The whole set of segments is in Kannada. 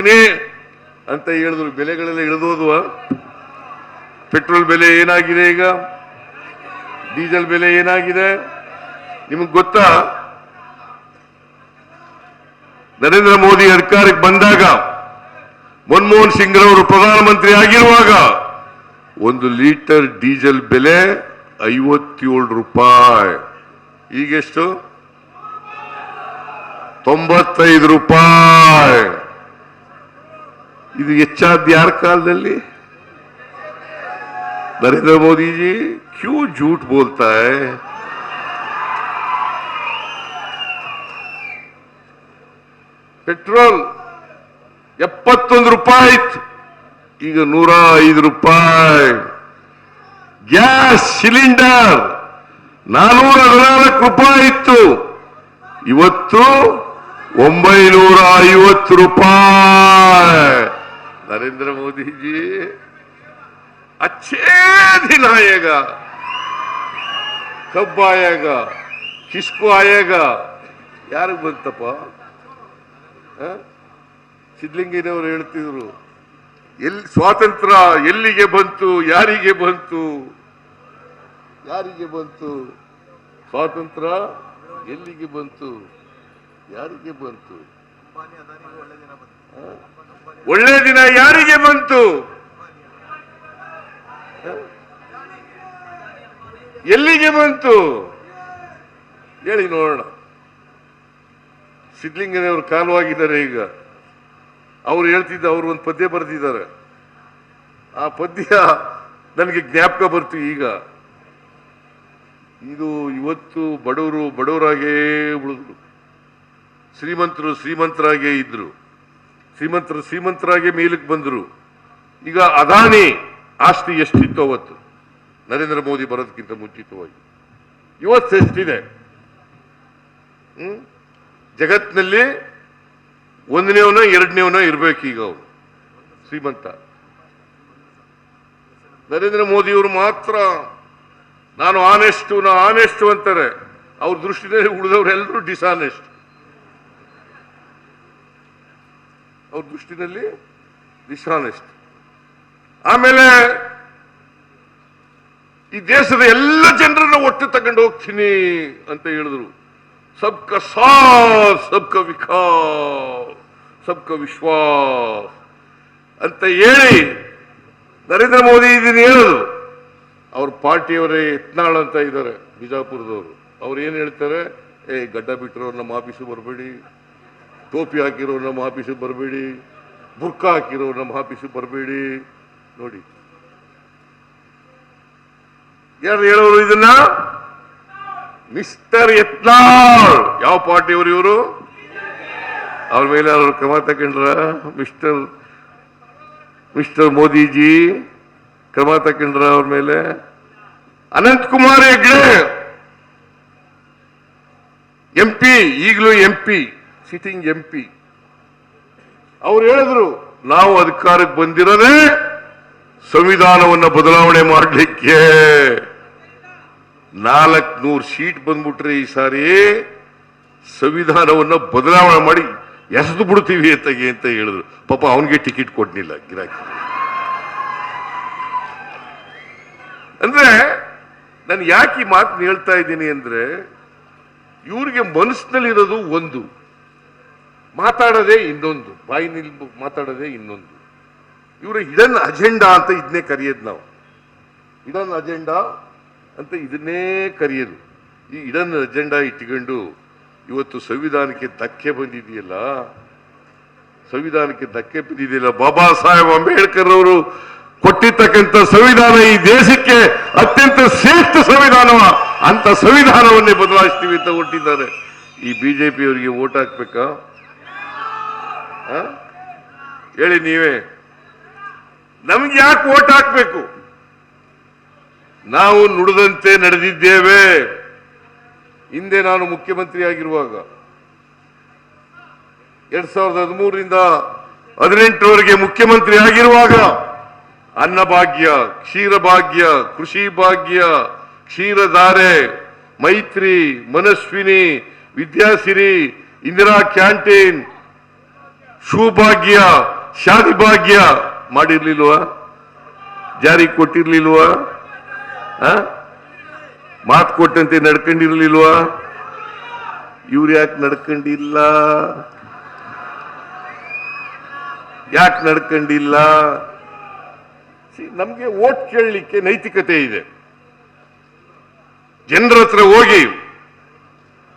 ಅಂತ ಹೇಳಿದ್ರು. ಬೆಲೆಗಳೆಲ್ಲ ಇಳಿದೋದ್ವಾ? ಪೆಟ್ರೋಲ್ ಬೆಲೆ ಏನಾಗಿದೆ, ಈಗ ಡೀಸೆಲ್ ಬೆಲೆ ಏನಾಗಿದೆ ನಿಮಗೆ ಗೊತ್ತಾ? ನರೇಂದ್ರ ಮೋದಿ ಅಧಿಕಾರಕ್ಕೆ ಬಂದಾಗ, ಮನಮೋಹನ್ ಸಿಂಗ್ ರವರು ಪ್ರಧಾನಮಂತ್ರಿ ಆಗಿರುವಾಗ 1 ಲೀಟರ್ ಡೀಸೆಲ್ ಬೆಲೆ 57 ರೂಪಾಯಿ. ಈಗೆಷ್ಟು? 95 ರೂಪಾಯಿ. ಇದು ಹೆಚ್ಚಾದ ಯಾರ ಕಾಲದಲ್ಲಿ? नरेंद्र मोदी जी क्यों झूठ बोलता है? पेट्रोल 71 ರೂಪಾಯಿ ಇತ್ತು, ಈಗ 105 ರೂಪಾಯಿ. ಗ್ಯಾಸ್ ಸಿಲಿಂಡರ್ 414 ರೂಪಾಯಿ ಇತ್ತು, ಇವತ್ತು 950 ರೂಪಾಯಿ. नरेंद्र मोदी जी अच्छे दिन आएगा, कब आएगा, किसको आएगा? ಯಾರಿಗೆ ಬಂತಪ್ಪ? ಸಿದ್ಧಲಿಂಗಯ್ಯನವರು ಹೇಳ್ತಿದ್ರು, ಎಲ್ಲಿ ಸ್ವಾತಂತ್ರ್ಯ ಎಲ್ಲಿಗೆ ಬಂತು, ಯಾರಿಗೆ ಬಂತು? ಯಾರಿಗೆ ಬಂತು ಸ್ವಾತಂತ್ರ್ಯ? ಎಲ್ಲಿಗೆ ಬಂತು, ಯಾರಿಗೆ ಬಂತು? ಒಳ್ಳೆ ದಿನ ಯಾರಿಗೆ ಬಂತು? ಎಲ್ಲಿಗೆ ಬಂತು ಹೇಳಿ ನೋಡೋಣ. ಸಿದ್ಧಲಿಂಗಯ್ಯನವರು ಕಾಲವಾಗಿದ್ದಾರೆ ಈಗ. ಅವ್ರು ಹೇಳ್ತಿದ್ದ, ಅವರು ಒಂದು ಪದ್ಯ ಬರೆದಿದ್ದಾರೆ. ಆ ಪದ್ಯ ನನಗೆ ಜ್ಞಾಪಕ ಬರ್ತು ಈಗ. ಇದು ಇವತ್ತು ಬಡವರು ಬಡವರಾಗೇ ಉಳಿದ್ರು, ಶ್ರೀಮಂತರು ಶ್ರೀಮಂತರಾಗೇ ಇದ್ರು, ಶ್ರೀಮಂತರು ಶ್ರೀಮಂತರಾಗೇ ಮೇಲಕ್ಕೆ ಬಂದರು. ಈಗ ಅದಾನಿ ಆಸ್ತಿ ಎಷ್ಟಿತ್ತು ಅವತ್ತು, ನರೇಂದ್ರ ಮೋದಿ ಬರೋದಕ್ಕಿಂತ ಮುಂಚಿತವಾಗಿ? ಇವತ್ತು ಎಷ್ಟಿದೆ? ಜಗತ್ತಿನಲ್ಲಿ 1ನೇವನೋ 2ನೇವನೋ ಇರ್ಬೇಕೀಗ ಅವನು ಶ್ರೀಮಂತ. ನರೇಂದ್ರ ಮೋದಿಯವರು ಮಾತ್ರ ನಾನು ಆನೆಸ್ಟು ಅಂತಾರೆ. ಅವ್ರ ದೃಷ್ಟಿನಲ್ಲಿ ಉಳಿದವರೆಲ್ಲರೂ ಡಿಸಾನೆಸ್ಟ್. ಅವ್ರ ದೃಷ್ಟಿನಲ್ಲಿ ಡಿಸಾನೆಸ್ಟ್. ಆಮೇಲೆ ಈ ದೇಶದ ಎಲ್ಲ ಜನರನ್ನ ಒಟ್ಟು ತಗೊಂಡು ಹೋಗ್ತೀನಿ ಅಂತ ಹೇಳಿದ್ರು. ಸಬ್ಕ ಸಾಥ್ ಸಬ್ಕ ವಿಕಾಸ್ ಸಬ್ಕ ವಿಶ್ವಾಸ್ ಅಂತ ಹೇಳಿ ನರೇಂದ್ರ ಮೋದಿ ಇದನ್ನ ಹೇಳೋದು. ಅವ್ರ ಪಾರ್ಟಿಯವರೇ ಯತ್ನಾಳ್ ಅಂತ ಇದ್ದಾರೆ ಬಿಜಾಪುರದವರು. ಅವ್ರು ಏನ್ ಹೇಳ್ತಾರೆ? ಗಡ್ಡ ಬಿಟ್ಟಿರೋರು ನಮ್ಮ ಆಫೀಸು ಬರಬೇಡಿ, ಟೋಪಿ ಹಾಕಿರೋರು ನಮ್ಮ ಆಫೀಸು ಬರಬೇಡಿ, ಬುರ್ಕಾ ಹಾಕಿರೋರು ನಮ್ಮ ಆಫೀಸು ಬರಬೇಡಿ. ನೋಡಿ ಯಾರು ಹೇಳೋರು ಇದನ್ನ? ಮಿಸ್ಟರ್ ಯತ್ನಾಳ್. ಯಾವ ಪಾರ್ಟಿಯವರು ಇವರು? ಅವ್ರ ಮೇಲೆ ಅವರು ಕ್ರಮ ತಗೊಂಡ್ರ? ಮಿಸ್ಟರ್ ಮೋದಿಜಿ ಕ್ರಮ ತಗೊಂಡ್ರ ಅವ್ರ ಮೇಲೆ? ಅನಂತ್ ಕುಮಾರ್ ಹೆಗ್ಡೆ MP, ಈಗಲೂ MP, ಸಿಟ್ಟಿಂಗ್ MP, ಅವ್ರು ಹೇಳಿದ್ರು, ನಾವು ಅಧಿಕಾರಕ್ಕೆ ಬಂದಿರೋದೇ ಸಂವಿಧಾನವನ್ನು ಬದಲಾವಣೆ ಮಾಡಲಿಕ್ಕೆ. 400 ಸೀಟ್ ಬಂದ್ಬಿಟ್ರೆ ಈ ಸಾರಿ ಸಂವಿಧಾನವನ್ನು ಬದಲಾವಣೆ ಮಾಡಿ ಎಸೆದು ಬಿಡ್ತೀವಿ ಅಂತ ಹೇಳಿದ್ರು. ಪಾಪ ಅವನಿಗೆ ಟಿಕೆಟ್ ಕೊಡ್ಲಿಲ್ಲ ಗಿರಾಕಿ. ಅಂದ್ರೆ ನಾನು ಯಾಕೆ ಈ ಮಾತನ್ನ ಹೇಳ್ತಾ ಇದ್ದೀನಿ ಅಂದ್ರೆ, ಇವ್ರಿಗೆ ಮನಸ್ಸಿನಲ್ಲಿರೋದು ಒಂದು, ಮಾತಾಡೋದೇ ಇನ್ನೊಂದು, ಬಾಯಿನಲ್ಲಿ ಮಾತಾಡೋದೇ ಇನ್ನೊಂದು. ಇವರ ಹಿಡನ್ ಅಜೆಂಡಾ ಅಂತ ಇದನ್ನೇ ಕರೆಯೋದು ನಾವು. ಹಿಡನ್ ಅಜೆಂಡಾ ಅಂತ ಇದನ್ನೇ ಕರೆಯೋದು. ಈ ಹಿಡನ್ ಅಜೆಂಡಾ ಇಟ್ಕೊಂಡು ಇವತ್ತು ಸಂವಿಧಾನಕ್ಕೆ ಧಕ್ಕೆ ಬಂದಿದೆಯಲ್ಲ, ಬಾಬಾ ಸಾಹೇಬ್ ಅಂಬೇಡ್ಕರ್ ಅವರು ಕೊಟ್ಟಿರ್ತಕ್ಕಂಥ ಸಂವಿಧಾನ ಈ ದೇಶಕ್ಕೆ ಅತ್ಯಂತ ಶ್ರೇಷ್ಠ ಸಂವಿಧಾನ, ಅಂತ ಸಂವಿಧಾನವನ್ನೇ ಬದಲಾಯಿಸ್ತೀವಿ ಅಂತ ಹೊರಟಿದ್ದಾರೆ. ಈ ಬಿಜೆಪಿಯವರಿಗೆ ವೋಟ್ ಹಾಕ್ಬೇಕಾ? ಹೇಳಿ ನೀವೇ, ನಮ್ಗೆ ಯಾಕೆ ವೋಟ್ ಹಾಕ್ಬೇಕು? ನಾವು ನುಡಿದಂತೆ ನಡೆದಿದ್ದೇವೆ. ಹಿಂದೆ ನಾನು ಮುಖ್ಯಮಂತ್ರಿ ಆಗಿರುವಾಗ 2013ರಿಂದ 2018ರವರೆಗೆ ಮುಖ್ಯಮಂತ್ರಿ ಆಗಿರುವಾಗ ಅನ್ನಭಾಗ್ಯ, ಕ್ಷೀರಭಾಗ್ಯ, ಕೃಷಿ ಭಾಗ್ಯ, ಕ್ಷೀರಧಾರೆ, ಮೈತ್ರಿ, ಮನಸ್ವಿನಿ, ವಿದ್ಯಾಸಿರಿ, ಇಂದಿರಾ ಕ್ಯಾಂಟೀನ್, ಸೌಭಾಗ್ಯ ಶಾದಿ ಭಾಗ್ಯ ಮಾಡಿರ್ಲಿಲ್ವಾ? ಜಾರಿ ಕೊಟ್ಟಿರ್ಲಿಲ್ವಾ? ಮಾತು ಕೊಟ್ಟಂತೆ ನಡ್ಕೊಂಡಿರ್ಲಿಲ್ವಾ? ಇವ್ರು ಯಾಕೆ ನಡ್ಕೊಂಡಿಲ್ಲ? ಯಾಕೆ ನಡ್ಕೊಂಡಿಲ್ಲ? ನಮ್ಗೆ ಓಟ್ ಕೇಳಲಿಕ್ಕೆ ನೈತಿಕತೆ ಇದೆ. ಜನರ ಹತ್ರ ಹೋಗಿ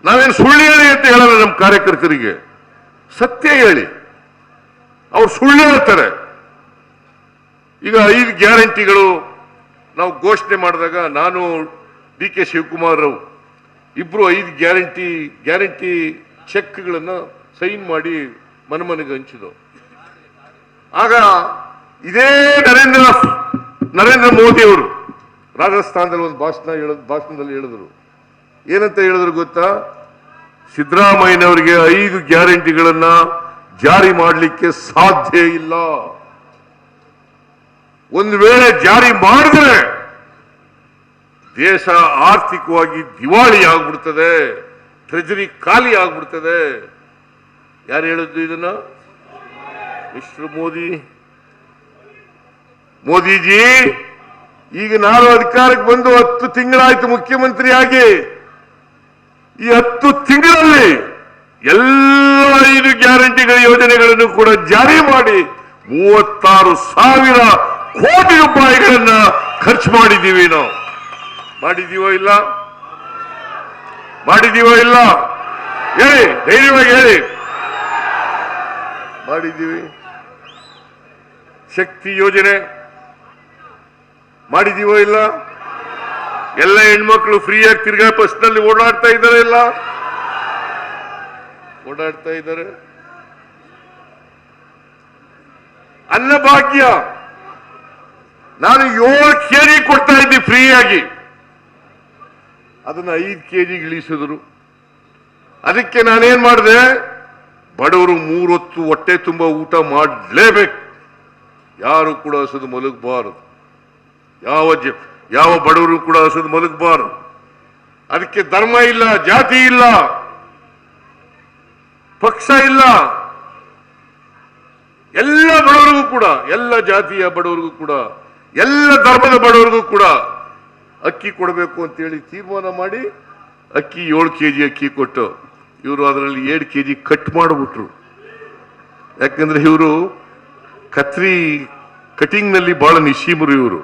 ನಾವೇನು ಸುಳ್ಳು ಹೇಳಿ ಅಂತ ಹೇಳಲ್ಲ. ನಮ್ಮ ಕಾರ್ಯಕರ್ತರಿಗೆ ಸತ್ಯ ಹೇಳಿ. ಅವ್ರು ಸುಳ್ಳು ಹೇಳ್ತಾರೆ. ಈಗ 5 ಗ್ಯಾರಂಟಿಗಳು ನಾವು ಘೋಷಣೆ ಮಾಡಿದಾಗ ನಾನು ಡಿ ಕೆ ಶಿವಕುಮಾರ್ ರಾವ್ ಇಬ್ರು 5 ಗ್ಯಾರಂಟಿ ಚೆಕ್ಗಳನ್ನು ಸೈನ್ ಮಾಡಿ ಮನೆಗೆ ಹಂಚಿದ್ರು. ಆಗ ಇದೇ ನರೇಂದ್ರ ಮೋದಿ ಅವರು ರಾಜಸ್ಥಾನದಲ್ಲಿ ಒಂದು ಭಾಷಣದಲ್ಲಿ ಹೇಳಿದ್ರು. ಏನಂತ ಹೇಳಿದ್ರು ಗೊತ್ತಾ? ಸಿದ್ದರಾಮಯ್ಯನವರಿಗೆ 5 ಗ್ಯಾರಂಟಿಗಳನ್ನ ಜಾರಿ ಮಾಡಲಿಕ್ಕೆ ಸಾಧ್ಯ ಇಲ್ಲ. ಒಂದು ವೇಳೆ ಜಾರಿ ಮಾಡಿದ್ರೆ ದೇಶ ಆರ್ಥಿಕವಾಗಿ ದಿವಾಳಿ ಆಗ್ಬಿಡ್ತದೆ, ಟ್ರೆಜರಿ ಖಾಲಿ ಆಗ್ಬಿಡ್ತದೆ. ಯಾರು ಹೇಳಿದ್ದು ಇದನ್ನ? ಮಿಸ್ಟರ್ ಮೋದಿಜಿ. ಈಗ ನಾನು ಅಧಿಕಾರಕ್ಕೆ ಬಂದು 10 ತಿಂಗಳಾಯ್ತು ಮುಖ್ಯಮಂತ್ರಿ ಆಗಿ. ಈ 10 ತಿಂಗಳಲ್ಲಿ ಎಲ್ಲ 5 ಗ್ಯಾರಂಟಿಗಳ ಯೋಜನೆಗಳನ್ನು ಕೂಡ ಜಾರಿ ಮಾಡಿ 36,000 ಕೋಟಿ ರೂಪಾಯಿಗಳನ್ನ ಖರ್ಚು ಮಾಡಿದ್ದೀವಿ. ನಾವು ಮಾಡಿದೀವೋ ಇಲ್ಲ? ಹೇಳಿ, ಧೈರ್ಯವಾಗಿ ಹೇಳಿ. ಮಾಡಿದ್ದೀವಿ. ಶಕ್ತಿ ಯೋಜನೆ ಮಾಡಿದೀವೋ ಇಲ್ಲ? ಎಲ್ಲ ಹೆಣ್ಮಕ್ಳು ಫ್ರೀಯಾಗಿ ತಿರ್ಗಾ ಬಸ್ನಲ್ಲಿ ಓಡಾಡ್ತಾ ಇದ್ದಾರೆ. ಇಲ್ಲ ಓಡಾಡ್ತಾ ಇದ್ದಾರೆ. ಅನ್ನಭಾಗ್ಯ ನಾನು 7 kg ಕೊಡ್ತಾ ಇದ್ದೆ ಫ್ರೀಯಾಗಿ, ಅದನ್ನ 5 kg ಇಳಿಸಿದ್ರು. ಅದಕ್ಕೆ ನಾನೇನ್ ಮಾಡಿದೆ? ಬಡವರು 3 ಹೊತ್ತು ಹೊಟ್ಟೆ ತುಂಬ ಊಟ ಮಾಡಲೇಬೇಕು. ಯಾರು ಕೂಡ ಹಸದು ಮಲಗಬಾರದು. ಯಾವ ಬಡವರು ಕೂಡ ಹಸದು ಮಲಗಬಾರದು. ಅದಕ್ಕೆ ಧರ್ಮ ಇಲ್ಲ, ಜಾತಿ ಇಲ್ಲ, ಪಕ್ಷ ಇಲ್ಲ. ಎಲ್ಲ ಬಡವರಿಗೂ ಕೂಡ, ಎಲ್ಲ ಜಾತಿಯ ಬಡವರಿಗೂ ಕೂಡ, ಎಲ್ಲ ಧರ್ಮದ ಬಡವರಿಗೂ ಕೂಡ ಅಕ್ಕಿ ಕೊಡಬೇಕು ಅಂತೇಳಿ ತೀರ್ಮಾನ ಮಾಡಿ ಅಕ್ಕಿ 7 kg ಅಕ್ಕಿ ಕೊಟ್ಟು ಇವರು ಅದರಲ್ಲಿ 7 kg ಕಟ್ ಮಾಡಿಬಿಟ್ರು. ಯಾಕಂದ್ರೆ ಇವರು ಕಟಿಂಗ್ ನಲ್ಲಿ ಬಹಳ ನಿಶೀಮರು. ಇವರು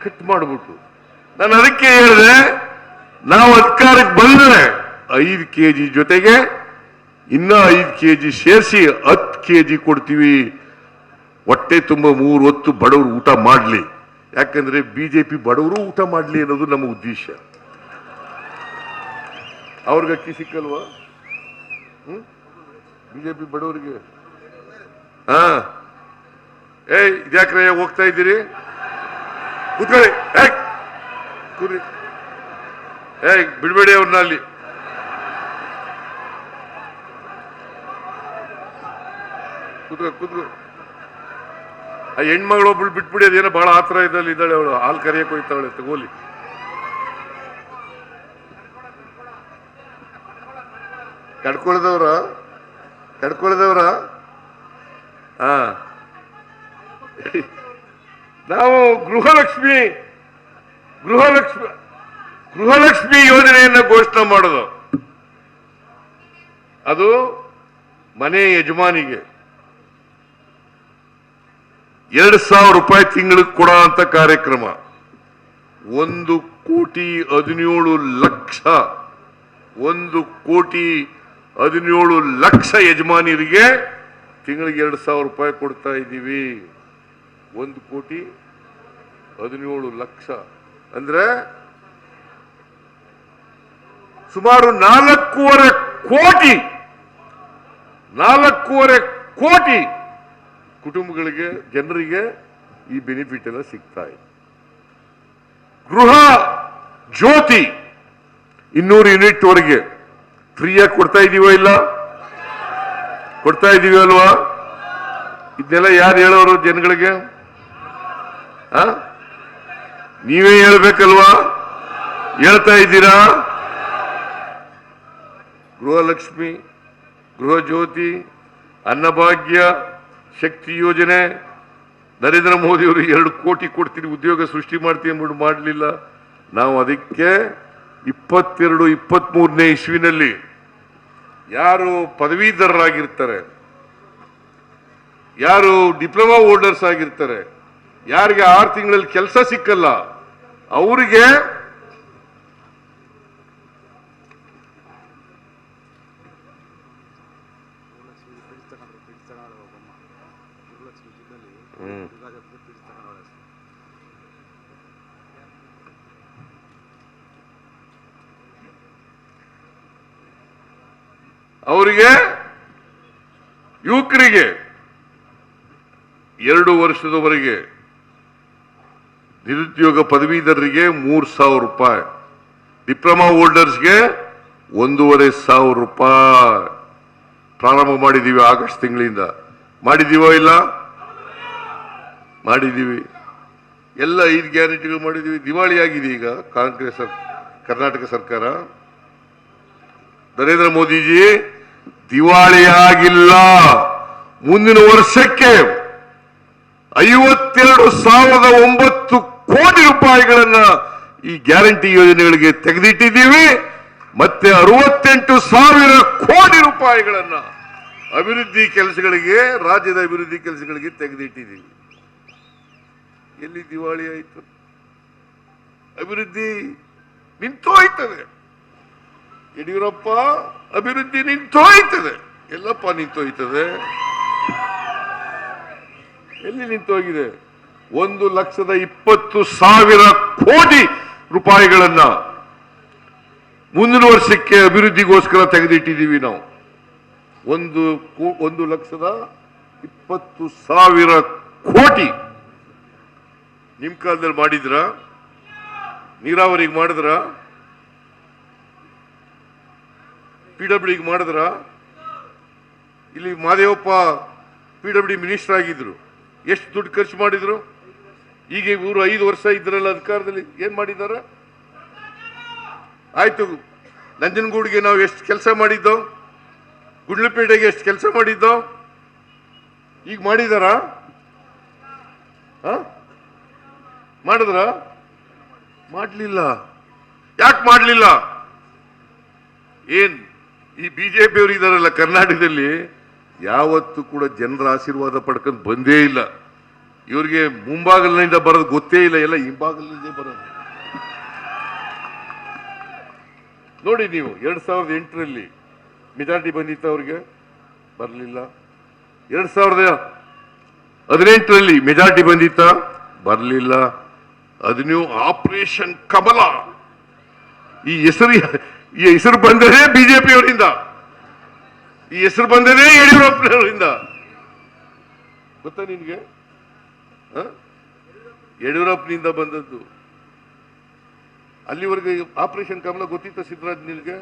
ಕಟ್ ಮಾಡಿಬಿಟ್ರು. ನಾನು ಅದಕ್ಕೆ ಹೇಳಿದೆ, ನಾವು ಅಧಿಕಾರಕ್ಕೆ ಬಂದರೆ 5 kg ಜೊತೆಗೆ ಇನ್ನ 5 kg ಸೇರಿಸಿ 10 kg ಕೊಡ್ತೀವಿ. ಹೊಟ್ಟೆ ತುಂಬ 3 ಹೊತ್ತು ಬಡವರು ಊಟ ಮಾಡಲಿ. ಯಾಕಂದ್ರೆ ಬಿಜೆಪಿ ಬಡವರು ಊಟ ಮಾಡಲಿ ಅನ್ನೋದು ನಮ್ಮ ಉದ್ದೇಶ. ಅವ್ರಿಗೆ ಅಕ್ಕಿ ಸಿಕ್ಕಲ್ವಾ? ಬಿಜೆಪಿ ಬಡವರಿಗೆ ಇದ್ಯಾಕ್ರೆ ಹೋಗ್ತಾ ಇದ್ದೀರಿ? ಕೂತ್ಕೊಳ್ಳಿ. ಕೂರಿ. ಬಿಡ್ಬೇಡಿ ಅವ್ರನ್ನ ಅಲ್ಲಿ. ಕೂತ್ಕೊ. ಆ ಹೆಣ್ಮಗಳು ಒಬ್ಳು ಬಿಟ್ಬಿಡಿ. ಅದೇನೋ ಬಹಳ ಆತರ ಇದ್ದಾಳೆ ಅವಳು. ಹಾಲು ಕರಿಯಕ್ಕೆ ಹೋಯ್ತಾವಳೆ. ತಗೋಲಿ. ಕಡ್ಕೊಳ್ದವ್ರ ನಾವು ಗೃಹಲಕ್ಷ್ಮಿ ಯೋಜನೆಯನ್ನ ಘೋಷಣೆ ಮಾಡೋದು. ಅದು ಮನೆ ಯಜಮಾನಿಗೆ 2,000 ರೂಪಾಯಿ ತಿಂಗಳಿಗೆ ಕೊಡೋ ಅಂತ ಕಾರ್ಯಕ್ರಮ. 1,17,00,000 1,17,00,000 ಯಜಮಾನಿಯರಿಗೆ ತಿಂಗಳಿಗೆ 2,000 ರೂಪಾಯಿ ಕೊಡ್ತಾ ಇದ್ದೀವಿ. 1,17,00,000 ಅಂದ್ರೆ ಸುಮಾರು 4.25 ಕೋಟಿ ಕುಟುಂಬಗಳಿಗೆ, ಜನರಿಗೆ ಈ ಬೆನಿಫಿಟ್ ಎಲ್ಲ ಸಿಗ್ತಾ ಇದೆ. ಗೃಹ ಜ್ಯೋತಿ 200 ಯೂನಿಟ್ ವರೆಗೆ ಫ್ರೀಯಾಗಿ ಕೊಡ್ತಾ ಇದೀವೋ ಇಲ್ಲ? ಕೊಡ್ತಾ ಇದೀವಿ ಅಲ್ವಾ? ಇದನ್ನೆಲ್ಲ ಯಾರು ಹೇಳೋರು ಜನಗಳಿಗೆ? ನೀವೇ ಹೇಳ್ಬೇಕಲ್ವಾ? ಹೇಳ್ತಾ ಇದ್ದೀರಾ? ಗೃಹಲಕ್ಷ್ಮಿ, ಗೃಹ ಜ್ಯೋತಿ, ಅನ್ನಭಾಗ್ಯ, ಶಕ್ತಿ ಯೋಜನೆ. ನರೇಂದ್ರ ಮೋದಿ ಅವರು 2 ಕೋಟಿ ಕೊಡ್ತೀನಿ, ಉದ್ಯೋಗ ಸೃಷ್ಟಿ ಮಾಡ್ತೀನಿ ಅಂದ್ಬಿಟ್ಟು ಮಾಡಲಿಲ್ಲ. ನಾವು ಅದಕ್ಕೆ 22-23ನೇ ಇಸ್ವಿನಲ್ಲಿ ಯಾರು ಪದವೀಧರರಾಗಿರ್ತಾರೆ, ಯಾರು ಡಿಪ್ಲೊಮಾ ಹೋಲ್ಡರ್ಸ್ ಆಗಿರ್ತಾರೆ, ಯಾರಿಗೆ 6 ತಿಂಗಳಲ್ಲಿ ಕೆಲಸ ಸಿಕ್ಕಲ್ಲ, ಅವರಿಗೆ ಯುವಕರಿಗೆ 2 ವರ್ಷದವರೆಗೆ, ನಿರುದ್ಯೋಗ ಪದವೀಧರರಿಗೆ 3,000 ರೂಪಾಯಿ, ಡಿಪ್ಲೊಮಾ ಹೋಲ್ಡರ್ಸ್ಗೆ 1,500 ರೂಪಾಯಿ ಪ್ರಾರಂಭ ಮಾಡಿದ್ದೀವಿ. ಆಗಸ್ಟ್ ತಿಂಗಳಿಂದ ಮಾಡಿದೀವೋ ಇಲ್ಲ? ಮಾಡಿದ್ದೀವಿ. ಎಲ್ಲ 5 ಗ್ಯಾರಂಟಿಗಳು ಮಾಡಿದ್ದೀವಿ. ದಿವಾಳಿ ಆಗಿದೆ ಈಗ ಕಾಂಗ್ರೆಸ್ ಕರ್ನಾಟಕ ಸರ್ಕಾರ. ನರೇಂದ್ರ ಮೋದಿಜಿ ದಿವಾಳಿ ಆಗಿಲ್ಲ. ಮುಂದಿನ ವರ್ಷಕ್ಕೆ 52,009 ಕೋಟಿ ರೂಪಾಯಿಗಳನ್ನ ಈ ಗ್ಯಾರಂಟಿ ಯೋಜನೆಗಳಿಗೆ ತೆಗೆದಿಟ್ಟಿದ್ದೀವಿ. ಮತ್ತೆ 68,000 ಕೋಟಿ ರೂಪಾಯಿಗಳನ್ನ ಅಭಿವೃದ್ಧಿ ಕೆಲಸಗಳಿಗೆ, ರಾಜ್ಯದ ಅಭಿವೃದ್ಧಿ ಕೆಲಸಗಳಿಗೆ ತೆಗೆದಿಟ್ಟಿದ್ದೀವಿ. ಎಲ್ಲಿ ದಿವಾಳಿ ಆಯಿತು? ಅಭಿವೃದ್ಧಿ ನಿಂತೋಯ್ತದೆ. ಯಡಿಯೂರಪ್ಪ, ಅಭಿವೃದ್ಧಿ ನಿಂತೋಯ್ತದೆ. ಎಲ್ಲಪ್ಪ ನಿಂತೋಯ್ತದೆ? ಎಲ್ಲಿ ನಿಂತೋಗಿದೆ? 1,20,000 ಕೋಟಿ ರೂಪಾಯಿಗಳನ್ನ ಮುಂದಿನ ವರ್ಷಕ್ಕೆ ಅಭಿವೃದ್ಧಿಗೋಸ್ಕರ ತೆಗೆದಿಟ್ಟಿದ್ದೀವಿ ನಾವು. 1,20,000 ಕೋಟಿ. ನಿಮ್ ಕಾಲದಲ್ಲಿ ಮಾಡಿದ್ರ? ನೀರಾವರಿಗೆ ಮಾಡಿದ್ರ? PWD ಮಾಡಿದ್ರ? ಇಲ್ಲಿ ಮಾದೇವಪ್ಪ PWD ಮಿನಿಸ್ಟರ್ ಆಗಿದ್ರು. ಎಷ್ಟು ದುಡ್ಡು ಖರ್ಚು ಮಾಡಿದ್ರು? ಈಗ ಇವರು 5 ವರ್ಷ ಇದ್ರಲ್ಲ ಅಧಿಕಾರದಲ್ಲಿ, ಏನ್ ಮಾಡಿದ್ದಾರೆ? ಆಯ್ತು, ನಂಜನಗೂಡಿಗೆ ನಾವು ಎಷ್ಟು ಕೆಲಸ ಮಾಡಿದ್ದೋ, ಗುಂಡ್ಲುಪೇಟೆಗೆ ಎಷ್ಟು ಕೆಲಸ ಮಾಡಿದ್ದೋ, ಈಗ ಮಾಡಿದಾರ? ಮಾಡಿದ್ರ? ಮಾಡ್ಲಿಲ್ಲ. ಯಾಕೆ ಮಾಡ್ಲಿಲ್ಲ? ಏನ್ ಈ ಬಿಜೆಪಿ ಅವರು ಇದಾರಲ್ಲ ಕರ್ನಾಟಕದಲ್ಲಿ, ಯಾವತ್ತೂ ಕೂಡ ಜನರ ಆಶೀರ್ವಾದ ಪಡ್ಕೊಂಡು ಬಂದೇ ಇಲ್ಲ. ಇವ್ರಿಗೆ ಮುಂಬಾಗಲಿನಿಂದ ಬರೋದು ಗೊತ್ತೇ ಇಲ್ಲ, ಎಲ್ಲ ಹಿಂಬಾಗಲಿನಿಂದ ಬರೋದು. ನೋಡಿ ನೀವು, 2008ರಲ್ಲಿ ಮೆಜಾರಿಟಿ ಬಂದಿತ್ತ? ಅವ್ರಿಗೆ ಬರಲಿಲ್ಲ. 2018ರಲ್ಲಿ ಮೆಜಾರಿಟಿ ಬಂದಿತ್ತ? ಬರಲಿಲ್ಲ. ಅದು ನೀವು ಆಪರೇಷನ್ ಕಮಲ, ಈ ಹೆಸರು ಬಂದರೆ ಬಿಜೆಪಿ ಅವರಿಂದ, ಈ ಹೆಸರು ಬಂದರೆ ಯಡಿಯೂರಪ್ಪನವರಿಂದ. ಗೊತ್ತಾ ನಿನ್ಗೆ? ಯಡಿಯೂರಪ್ಪನಿಂದ ಬಂದದ್ದು. ಅಲ್ಲಿವರೆಗೆ ಆಪರೇಷನ್ ಕಮಲ ಗೊತ್ತಿತ್ತ ಸಿದ್ದರಾಜ್ ನಿಲ್ಗೆ?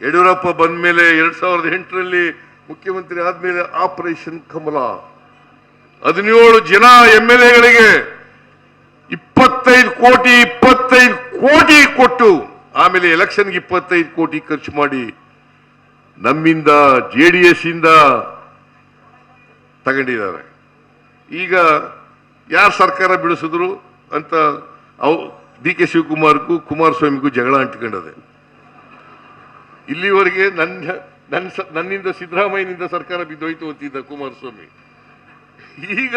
ಯಡಿಯೂರಪ್ಪ ಬಂದ ಮೇಲೆ 2008ರಲ್ಲಿ ಮುಖ್ಯಮಂತ್ರಿ ಆದ್ಮೇಲೆ ಆಪರೇಷನ್ ಕಮಲ 17 ಜನ MLAಗಳಿಗೆ 25 ಕೋಟಿ ಕೊಟ್ಟು, ಆಮೇಲೆ ಎಲೆಕ್ಷನ್ಗೆ 25 ಕೋಟಿ ಖರ್ಚು ಮಾಡಿ ನಮ್ಮಿಂದ JDS ಇಂದ ತಗೊಂಡಿದ್ದಾರೆ. ಈಗ ಯಾರು ಸರ್ಕಾರ ಬಿಡಿಸಿದ್ರು ಅಂತ DK ಶಿವಕುಮಾರ್ಗೂ ಕುಮಾರಸ್ವಾಮಿಗೂ ಜಗಳ ಅಂಟ್ಕೊಂಡದೆ. ಇಲ್ಲಿವರೆಗೆ ನನ್ನಿಂದ ಸಿದ್ದರಾಮಯ್ಯನಿಂದ ಸರ್ಕಾರ ಬಿದ್ದೋಯ್ತು ಅಂತಿದ್ದ ಕುಮಾರಸ್ವಾಮಿ. ಈಗ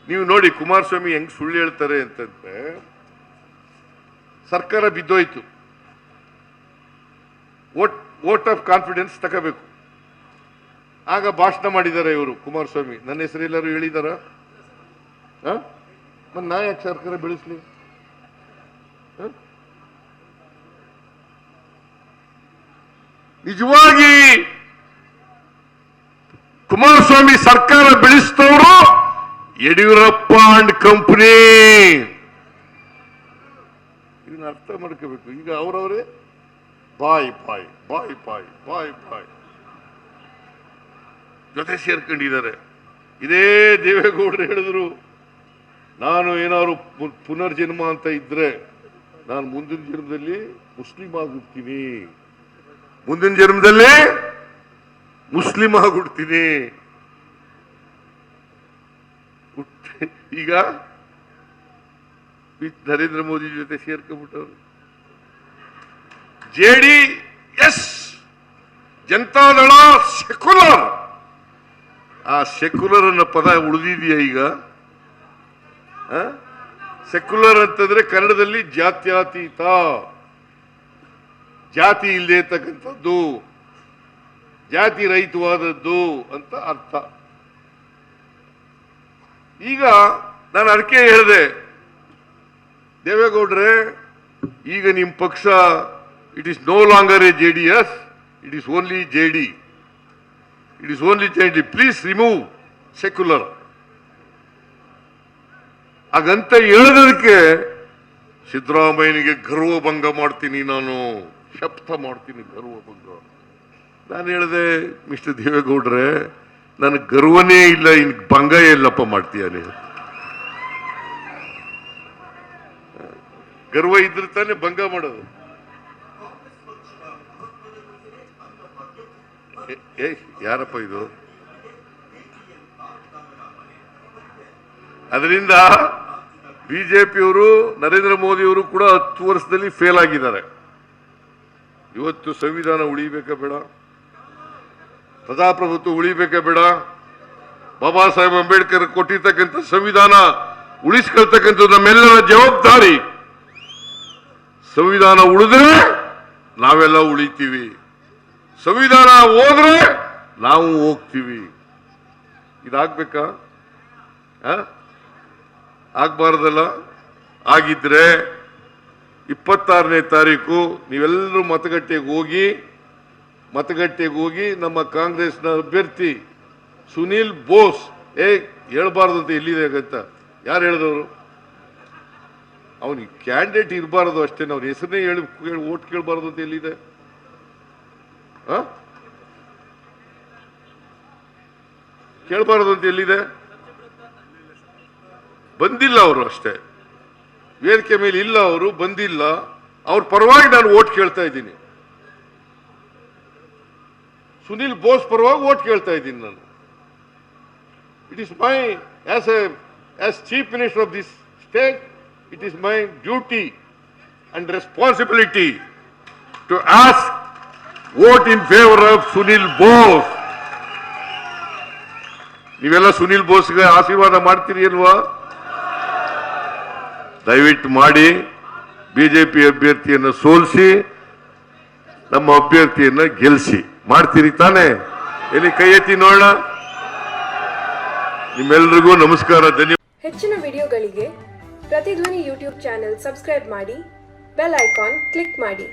ನೀವು ನೋಡಿ ಕುಮಾರಸ್ವಾಮಿ ಹೆಂಗ್ ಸುಳ್ಳು ಹೇಳ್ತಾರೆ ಅಂತಂದ್ರೆ, ಸರ್ಕಾರ ಬಿದ್ದೋಯ್ತು, ವೋಟ್ ಆಫ್ ಕಾನ್ಫಿಡೆನ್ಸ್ ತಗೋಬೇಕು. ಆಗ ಭಾಷಣ ಮಾಡಿದ್ದಾರೆ ಇವರು ಕುಮಾರಸ್ವಾಮಿ. ನನ್ನ ಹೆಸರು ಎಲ್ಲರೂ ಹೇಳಿದಾರ? ಮತ್ತೆ ನಾ ಯಾಕೆ ಸರ್ಕಾರ ಬೆಳೆಸ್ಲಿ? ನಿಜವಾಗಿ ಕುಮಾರಸ್ವಾಮಿ ಸರ್ಕಾರ ಬೆಳೆಸಿದವರು ಯಡಿಯೂರಪ್ಪ ಅಂಡ್ ಕಂಪನಿ. ಇದನ್ನ ಅರ್ಥ ಮಾಡ್ಕೋಬೇಕು. ಈಗ ಅವರವರೇ ಬಾಯ್ ಜೊತೆ ಸೇರ್ಕೊಂಡಿದ್ದಾರೆ. ಇದೇ ದೇವೇಗೌಡರು ಹೇಳಿದ್ರು, ನಾನು ಏನಾದ್ರು ಪುನರ್ಜನ್ಮ ಅಂತ ಇದ್ರೆ ನಾನು ಮುಂದಿನ ಜನ್ಮದಲ್ಲಿ ಮುಸ್ಲಿಂ ಆಗುತ್ತೀನಿ. ಮುಂದಿನ ಜನ್ಮದಲ್ಲಿ ಮುಸ್ಲಿಂ ಆಗ್ಬಿಡ್ತೀನಿ. ಈಗ ನರೇಂದ್ರ ಮೋದಿ ಜೊತೆ ಸೇರ್ಕೊಂಡ್ಬಿಟ್ಟವ್ರು. JDS Janata Dal secular. ಆ ಸೆಕ್ಯುಲರ್ ಅನ್ನೋ ಪದ ಉಳಿದಿದೆಯಾ ಈಗ? ಸೆಕ್ಯುಲರ್ ಅಂತಂದ್ರೆ ಕನ್ನಡದಲ್ಲಿ ಜಾತ್ಯತೀತ, ಜಾತಿ ಇಲ್ಲದೆ ಇರ್ತಕ್ಕಂಥದ್ದು, ಜಾತಿ ರಹಿತವಾದದ್ದು ಅಂತ ಅರ್ಥ. ಈಗ ನಾನು ಅದಕ್ಕೆ ಹೇಳಿದೆ, ದೇವೇಗೌಡ್ರೆ, ಈಗ ನಿಮ್ಮ ಪಕ್ಷ it is no longer a JDS, it is only JD. It is only JD. Please remove secular. ಹಾಗಂತ ಹೇಳೋದಕ್ಕೆ ಸಿದ್ದರಾಮಯ್ಯನಿಗೆ ಗರ್ವಭಂಗ ಮಾಡ್ತೀನಿ, ನಾನು ಶಪಥ ಮಾಡ್ತೀನಿ ಗರ್ವಭಂಗ. ನಾನು ಹೇಳಿದೆ, ಮಿಸ್ಟರ್ ದೇವೇಗೌಡ್ರೆ, ನನಗೆ ಗರ್ವನೇ ಇಲ್ಲ, ಇನ್ ಭಂಗ ಎಲ್ಲಪ್ಪ ಮಾಡ್ತೀಯ ನೀವು? ಗರ್ವ ಇದ್ರೆ ತಾನೇ ಭಂಗ ಮಾಡೋದು. ಯಾರಪ್ಪ ಇದು? ಅದರಿಂದ ಬಿಜೆಪಿಯವರು, ನರೇಂದ್ರ ಮೋದಿಯವರು ಕೂಡ 10 ವರ್ಷದಲ್ಲಿ ಫೇಲ್ ಆಗಿದ್ದಾರೆ. ಇವತ್ತು ಸಂವಿಧಾನ ಉಳಿಬೇಕಾ ಬೇಡ? ಪ್ರಜಾಪ್ರಭುತ್ವ ಉಳಿಬೇಕಾ ಬೇಡ? ಬಾಬಾ ಸಾಹೇಬ್ ಅಂಬೇಡ್ಕರ್ ಕೊಟ್ಟಿರ್ತಕ್ಕಂಥ ಸಂವಿಧಾನ ಉಳಿಸ್ಕೊಳ್ತಕ್ಕಂಥದ್ದು ನಮ್ಮೆಲ್ಲರ ಜವಾಬ್ದಾರಿ. ಸಂವಿಧಾನ ಉಳಿದ್ರೆ ನಾವೆಲ್ಲ ಉಳಿತೀವಿ, ಸಂವಿಧಾನ ಹೋದ್ರೆ ನಾವು ಹೋಗ್ತೀವಿ. ಇದಾಗ್ಬೇಕಾ? ಆಗ್ಬಾರ್ದಲ್ಲ? ಆಗಿದ್ರೆ 26ನೇ ತಾರೀಕು ನೀವೆಲ್ಲರೂ ಮತಗಟ್ಟೆಗೆ ಹೋಗಿ ನಮ್ಮ ಕಾಂಗ್ರೆಸ್ನ ಅಭ್ಯರ್ಥಿ ಸುನೀಲ್ ಬೋಸ್, ಹೇಳ್ಬಾರ್ದು ಅಂತ ಎಲ್ಲಿದೆ ಅಂತ ಯಾರು ಹೇಳಿದವರು? ಅವನಿಗೆ ಕ್ಯಾಂಡಿಡೇಟ್ ಇರಬಾರದು ಅಷ್ಟೇ, ಅವ್ರ ಹೆಸರನ್ನೇ ಹೇಳಿ ಓಟ್ ಕೇಳಬಾರ್ದು ಅಂತ ಎಲ್ಲಿದೆ? ಕೇಳಬಾರದು ಅಂತ ಎಲ್ಲಿದೆ? ಬಂದಿಲ್ಲ ಅವರು ಅಷ್ಟೇ, ವೇದಿಕೆ ಮೇಲೆ ಇಲ್ಲ, ಅವರು ಬಂದಿಲ್ಲ. ಅವ್ರ ಪರವಾಗಿ ನಾನು ಓಟ್ ಕೇಳ್ತಾ ಇದ್ದೀನಿ, ಸುನೀಲ್ ಬೋಸ್ ಪರವಾಗಿ ಓಟ್ ಕೇಳ್ತಾ ಇದ್ದೀನಿ ನಾನು. It is my as chief minister of this state, it is my duty and responsibility to ask vote in favor of Sunil Bose. ನೀವೆಲ್ಲ ಸುನೀಲ್ ಬೋಸ್ಗೆ ಆಶೀರ್ವಾದ ಮಾಡ್ತೀರಿ ಅಲ್ವಾ? ದಯವಿಟ್ಟು ಮಾಡಿ. ಬಿಜೆಪಿ ಅಭ್ಯರ್ಥಿಯನ್ನು ಸೋಲಿಸಿ ನಮ್ಮ ಅಭ್ಯರ್ಥಿಯನ್ನ ಗೆಲ್ಲಿಸಿ. ಮಾಡ್ತೀರಿ ತಾನೆ? ಎಲ್ಲಿ ಕೈ ಎತ್ತಿ ನೋಡೋಣ. ನಿಮ್ಮೆಲ್ಲರಿಗೂ ನಮಸ್ಕಾರ, ಧನ್ಯವಾದ. ಹೆಚ್ಚಿನ ವಿಡಿಯೋಗಳಿಗೆ ಪ್ರತಿಧ್ವನಿ ಯೂಟ್ಯೂಬ್ ಚಾನೆಲ್ ಸಬ್ಸ್ಕ್ರೈಬ್ ಮಾಡಿ, ಬೆಲ್ ಐಕಾನ್ ಕ್ಲಿಕ್ ಮಾಡಿ.